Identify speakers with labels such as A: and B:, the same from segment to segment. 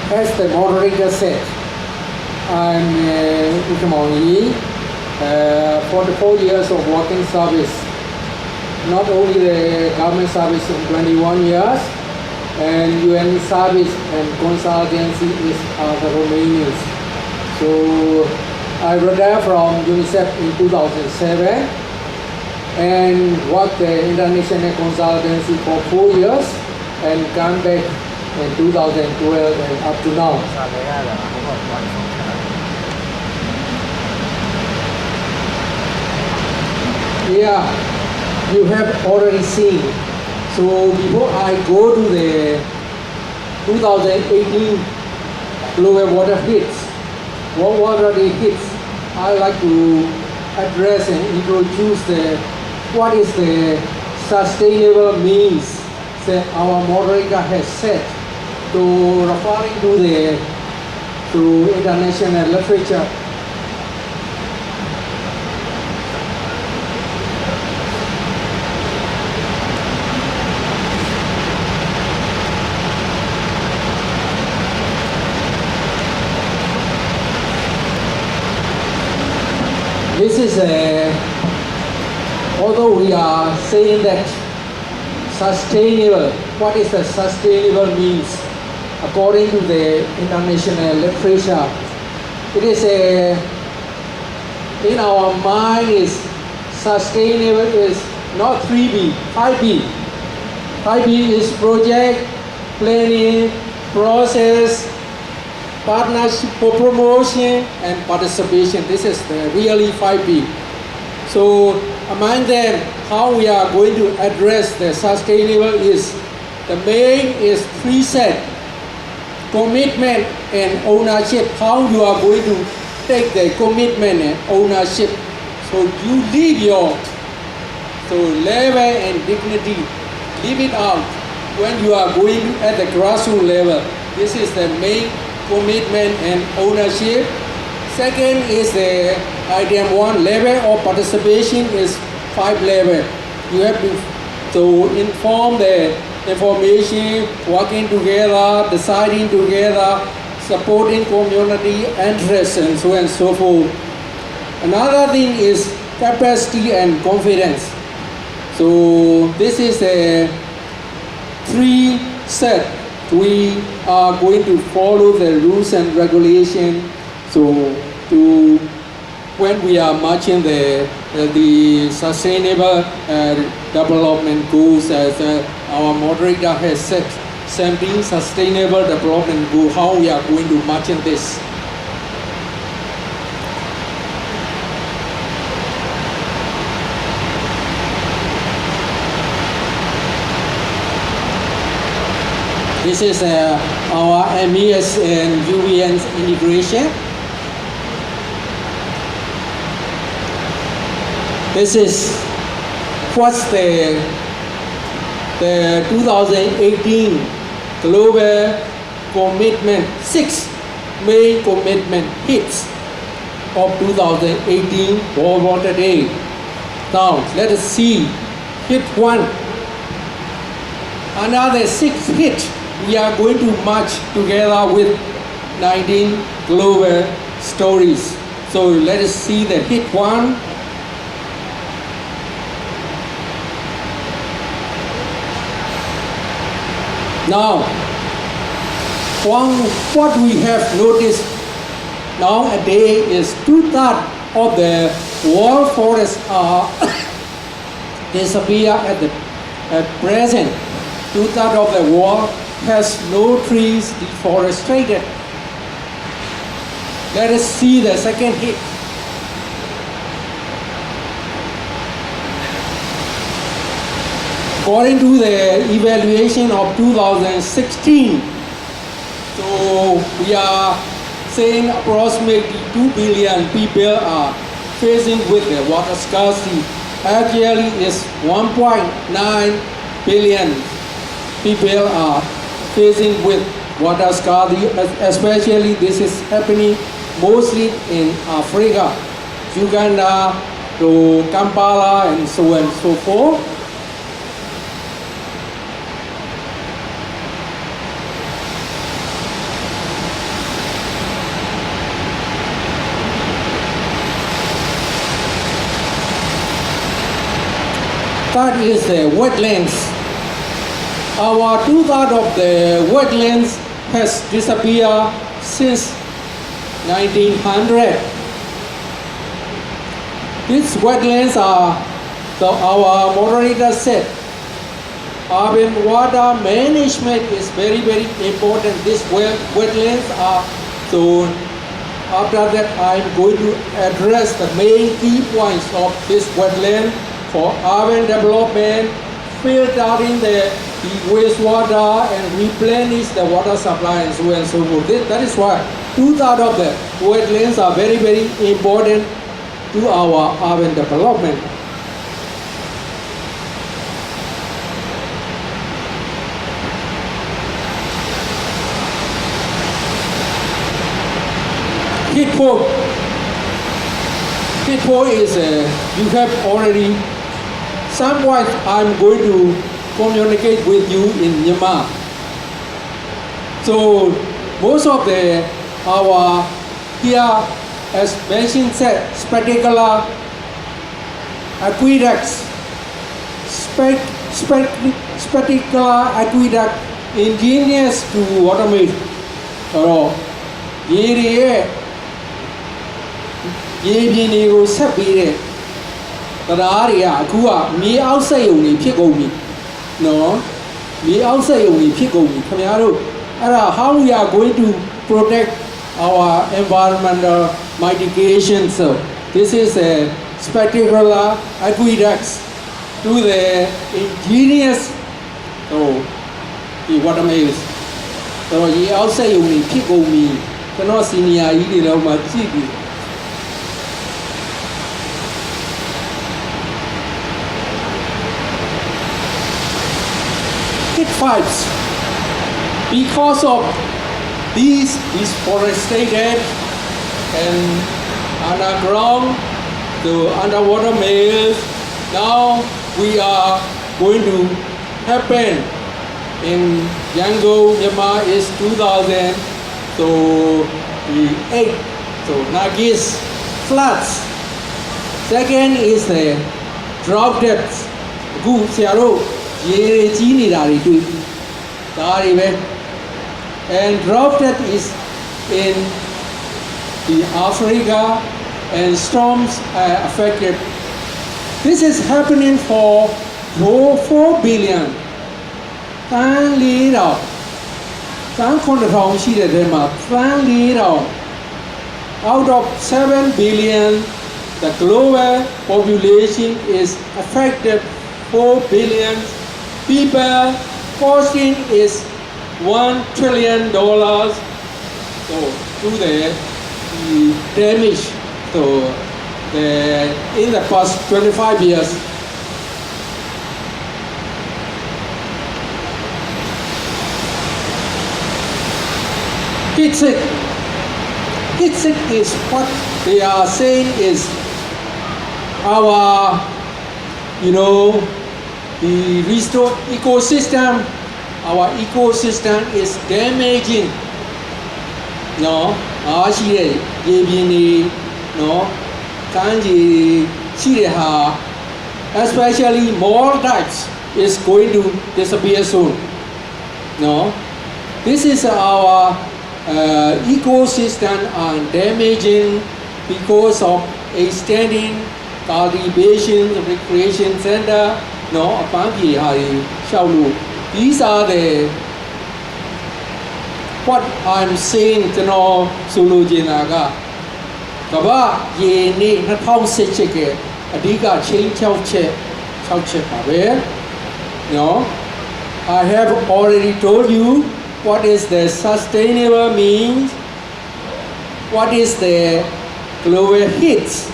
A: As the moderator said, I'm Khin Maung, 44 years of working service. Not only the government service in 21 years, and UN service and consultancy is the Romanians. So I retired from UNICEF in 2007 and worked the international consultancy for 4 years and come back in 2012 and up to now. Yeah, you have already seen. So before I go to the 2018 global water hits, what water hits, I like to address and introduce what is the sustainable means that our moderator has set to referring to international literature. This is although we are saying that sustainable, what is the sustainable means? According to the international literature, it is in our mind is sustainable is not 3B, 5B. 5B is project, planning, process, partnership for promotion and participation. This is the really 5B. So among them, how we are going to address the sustainable is, the main is 3 set: commitment and ownership. How you are going to take the commitment and ownership. So you leave your level and dignity, leave it out when you are going at the grassroots level. This is the main commitment and ownership. Second is the item 1, level of participation is 5 level. You have to inform the information, working together, deciding together, supporting community interests and so on and so forth. Another thing is capacity and confidence. So this is a 3 set. We are going to follow the rules and regulations. So when we are marching the sustainable development goals, as our moderator has set, 17 sustainable development goals, how we are going to march in this. This is our MES and UN integration. This is what's the 2018 global commitment, 6 main commitment hits of 2018 World Water Day. Now let us see hit 1. Another 6 hit. We are going to march together with 19 global stories. So let us see the hit 1. Now, what we have noticed nowadays is 2/3 of the world forests are disappear at present. 2/3 of the world has no trees deforested. Let us see the second hit. According to the evaluation of 2016, so we are saying approximately 2 billion people are facing with the water scarcity. Actually, it's 1.9 billion people are facing with water scarcity, especially this is happening mostly in Africa, Uganda to Kampala and so on and so forth. That is the wetlands. Our two-thirds of the wetlands has disappeared since 1900. These wetlands are, our moderator said, urban water management is very, very important. These wetlands are, so after that I'm going to address the main key points of this wetland for urban development, filtering the wastewater and replenish the water supply and so on and so forth. That is why two-thirds of the wetlands are very, very important to our urban development. Heat pole is, you have already, somewhat I'm going to communicate with you in Myanmar. So most of our here, as mentioned, said, spectacular aqueducts, spectacular aqueduct ingenious to water meet. Ye bien ego set be but area Kua me outside only pick me. No, me outside only pick me. How we are going to protect our environmental mitigation. So this is a spectacular aqueducts to the ingenious the water mills. So ye outside only pick me. Cannot see me my city. Pipes. Because of these deforested and underground, the underwater mills, now we are going to happen in Yangon, Myanmar is 2008. So Nagis floods. Second is the drought depths. Good, and drought that is in the Africa and storms are affected. This is happening for 4 billion. Out of 7 billion, the global population is affected 4 billion. People costing is $1 trillion so to the damage so in the past 25 years. Heat sick is what they are saying is our the restored ecosystem, our ecosystem is damaging. No, especially more types is going to disappear soon. No, this is our ecosystem are damaging because of extending cultivation, recreation center. No, these are the what I'm saying to know Sulujinaga. Kaba ye ni na thong se cheke adiga chain chao che no, I have already told you what is the sustainable means, what is the global hits.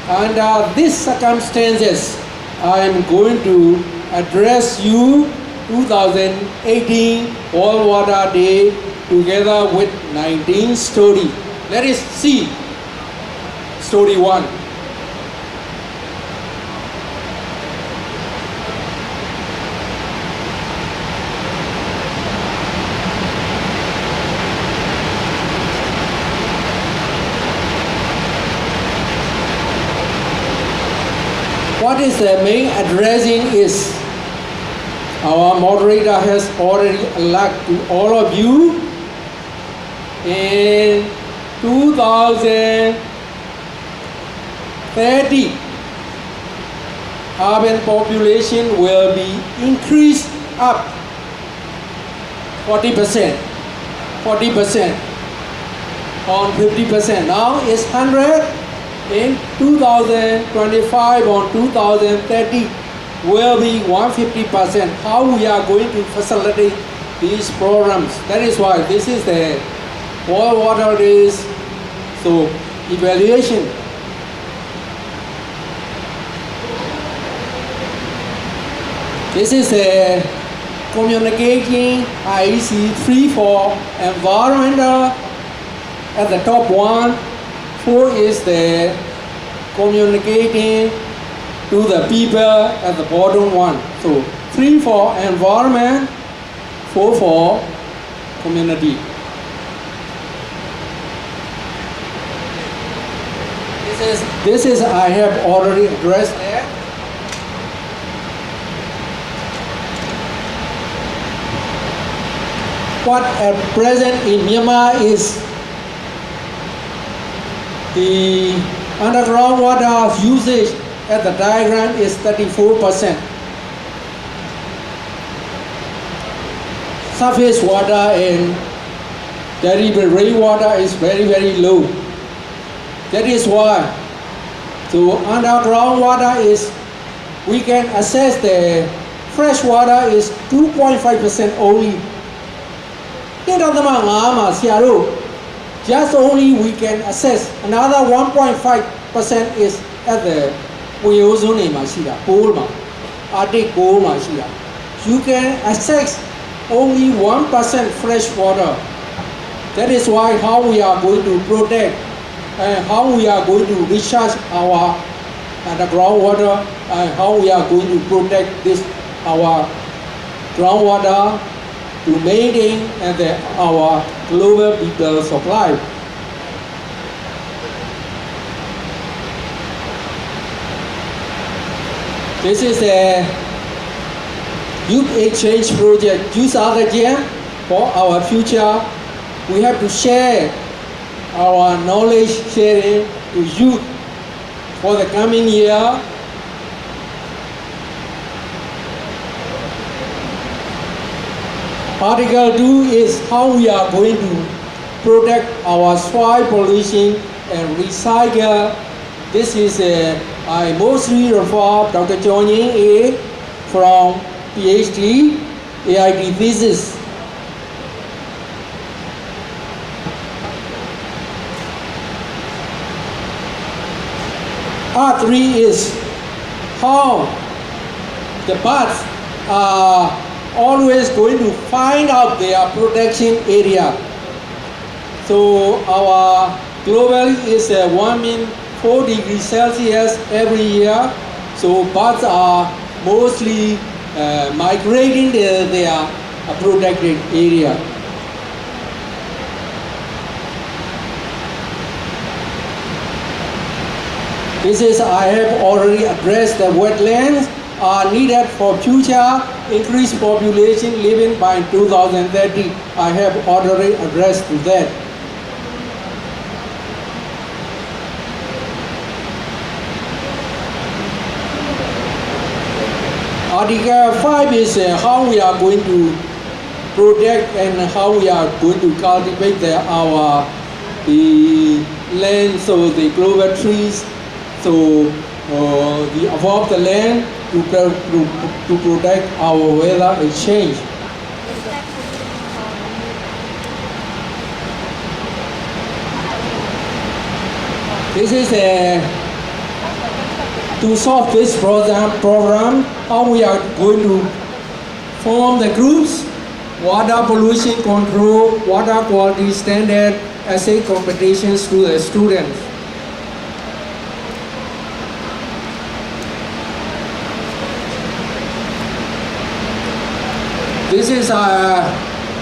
A: Under these circumstances, I am going to address you 2018 World Water Day together with 19 stories. Let us see story 1. What is the main addressing is our moderator has already alluded to all of you. In 2030, urban population will be increased up 40%, 40% on 50%. Now it's 100. In 2025 or 2030 will be 150%. How we are going to facilitate these programs? That is why this is the World Water Days so evaluation. This is a communicating IEC 3 for environmental at the top one. 4 is the communicating to the people at the bottom one. So 3 for environment, 4 for community. This is I have already addressed there. What at present in Myanmar is the underground water usage at the diagram is 34%. Surface water and derived rainwater is very, very low. That is why so underground water is, we can assess the fresh water is 2.5% only. Just only we can assess. Another 1.5% is at the pool, Arctic pool. You can assess only 1% fresh water. That is why how we are going to protect and how we are going to recharge our groundwater and how we are going to protect this our groundwater to maintain our global people supply. This is a youth exchange project. Youth are the gem for our future. We have to share our knowledge sharing to youth for the coming year. Article 2 is how we are going to protect our soil pollution and recycle. This is I mostly refer Dr. Chong Ying A from PhD AIT thesis. R3 is how the birds are always going to find out their protection area. So our globally is warming 4 degrees Celsius every year. So birds are mostly migrating their protected area. This is I have already addressed the wetlands are needed for future increased population living by 2030. I have already addressed that. Article 5 is how we are going to protect and how we are going to cultivate the land, so the global trees, so we evolve the land to protect our weather exchange. This is to solve this program, how we are going to form the groups, water pollution control, water quality standard, essay competitions to the students. This is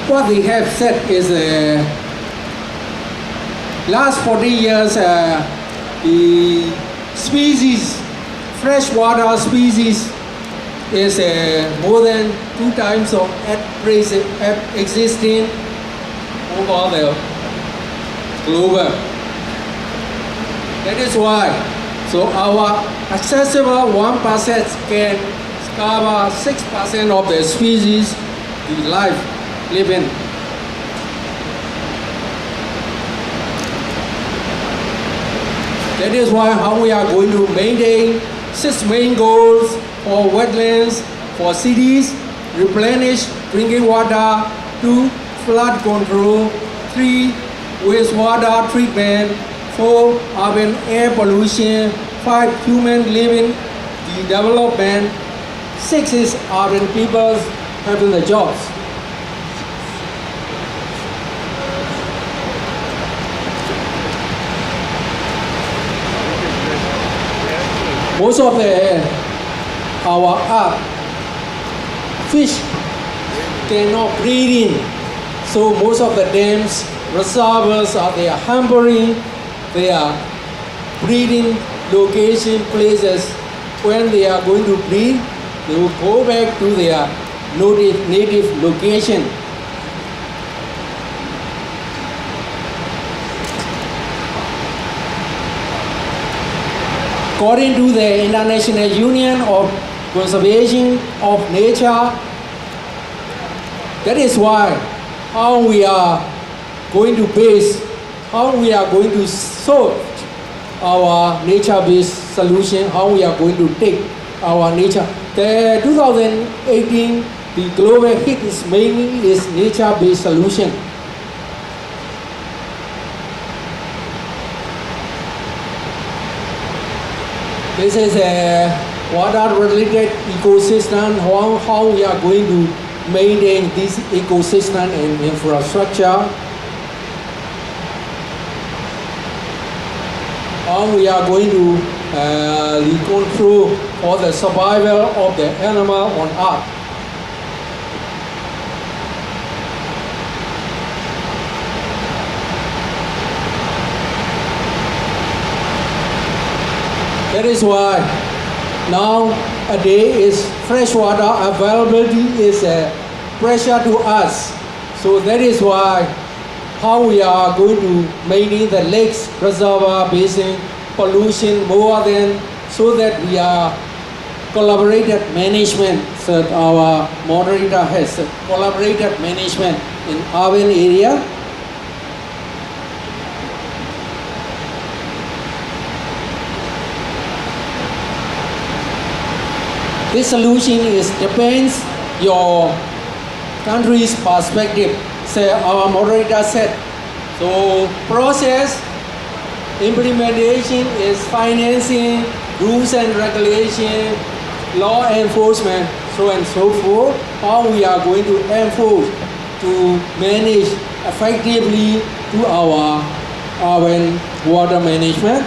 A: what they have said is last 40 years the species freshwater species is more than 2 times of existing over the globe. That is why, so our accessible 1% can cover 6% of the species we live in. That is why how we are going to maintain 6 main goals for wetlands, for cities, replenish drinking water, 2, flood control, 3, wastewater treatment, 4, urban air pollution, 5, human living development, 6 is urban people having the jobs. Most of our earth, fish cannot breathe in. So most of the dams, reservoirs are they are hampering their breeding location places. When they are going to breed, they will go back to their native location. According to the International Union of Conservation of Nature, that is why how we are going to base, how we are going to solve our nature-based solution, how we are going to take our nature. The 2018, the global hit is mainly is nature-based solution. This is a water-related ecosystem, how we are going to maintain this ecosystem and infrastructure. How we are going to control for the survival of the animal on Earth. That is why nowadays freshwater availability is a pressure to us. So that is why how we are going to maintain the lakes, reservoir, basin, pollution more than, so that we are collaborated management. So our moderator has collaborated management in urban area. This solution depends your country's perspective. So our moderator said, so process, implementation is financing, rules and regulation, law enforcement, so and so forth. How we are going to enforce to manage effectively to our urban water management.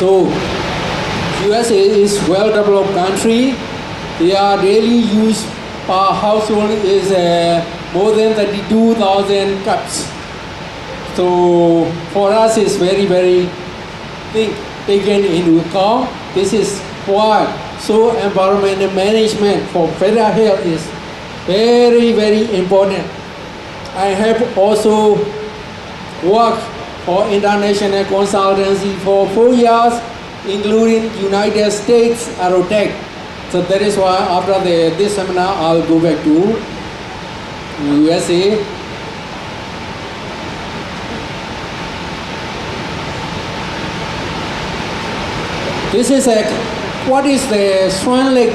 A: So, USA is well-developed country. Their daily use per household is more than 32,000 cups. So, for us, it's very, very big, taken into account. This is why so environmental management for better health is very, very important. I have also worked for international consultancy for 4 years, including United States Aerotech. So that is why after this seminar, I'll go back to USA. This is what is the Swan Lake?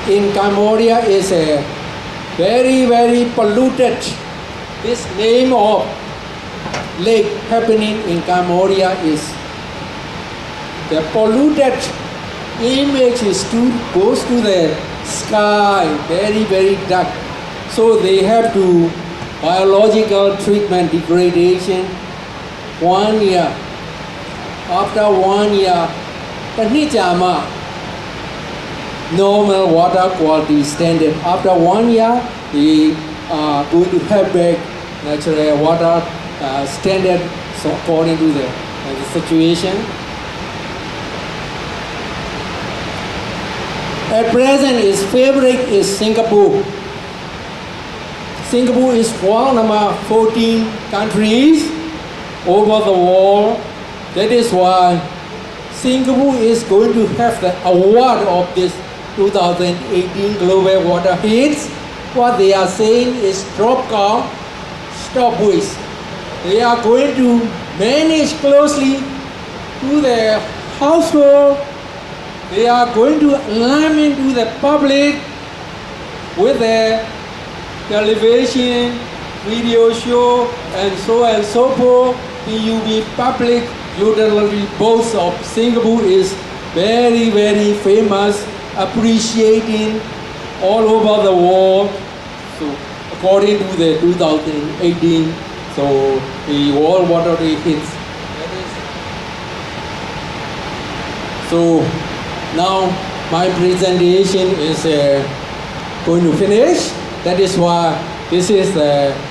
A: In Cambodia is a very, very polluted. This name of lake happening in Cambodia is the polluted image goes to the sky, very, very dark. So they have to biological treatment degradation 1 year. After 1 year, The Nijama normal water quality standard. After 1 year, we are going to have back natural water standard, so according to the situation. At present, its favorite is Singapore. Singapore is world number 14 countries over the world. That is why Singapore is going to have the award of this 2018 Global Water Hits. What they are saying is drop count, stop waste. They are going to manage closely to the household. They are going to align to the public with the television, video show, and so forth. PUB public utility boards of Singapore is very, very famous, appreciating all over the world. So according to the 2018, so the World Water Hits. So now my presentation is going to finish. That is why this is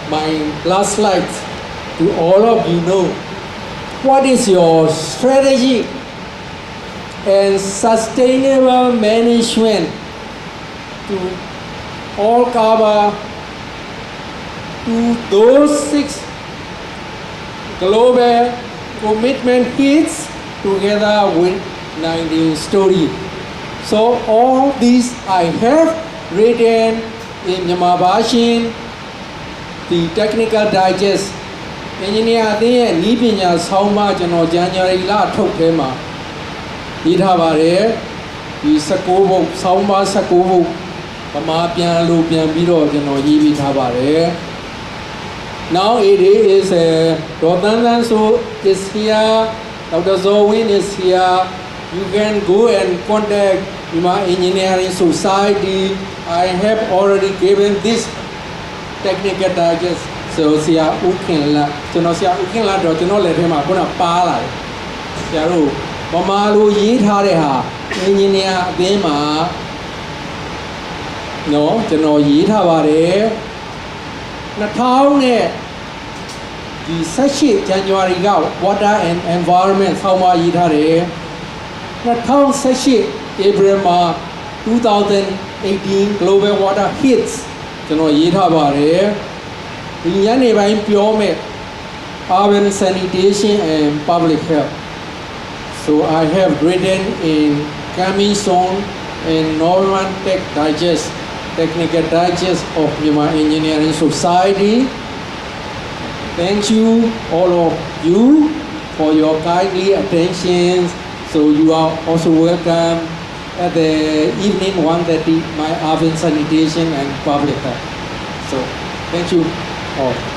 A: my last slide to all of you know. What is your strategy and sustainable management to all cover to those 6 global commitment hits together with 19 story. So all these I have written in Myanmar, the technical digest. Engineer there, Nipinya Sauma, General January La Tokema. Idhavare, the Sakovo, Sauma Sakovo, Pamapian, Lupian Biro, General Yivi Tabare. Now it is Rotandan so is here, Dr. Zowin is here. You can go and contact my engineering society. I have already given this technical digest. So, Sia Ukinla, Tonosia Ukinla, Dotino let him up on a pala. Siaru, Mamalu Yitareha, engineer Dema. No, Tono Yitavare. Natawne, the Sashi January water and environment, Sauma Yitare. Nataw Sashi, April 2018 Global Water Hits, Tono Yitavare. Urban sanitation and public health. So I have written in Commission and Norman Tech Digest, Technical Digest of Myanmar Engineering Society. Thank you, all of you, for your kindly attention. So you are also welcome at the evening 1:30, my urban sanitation and public health. So thank you all.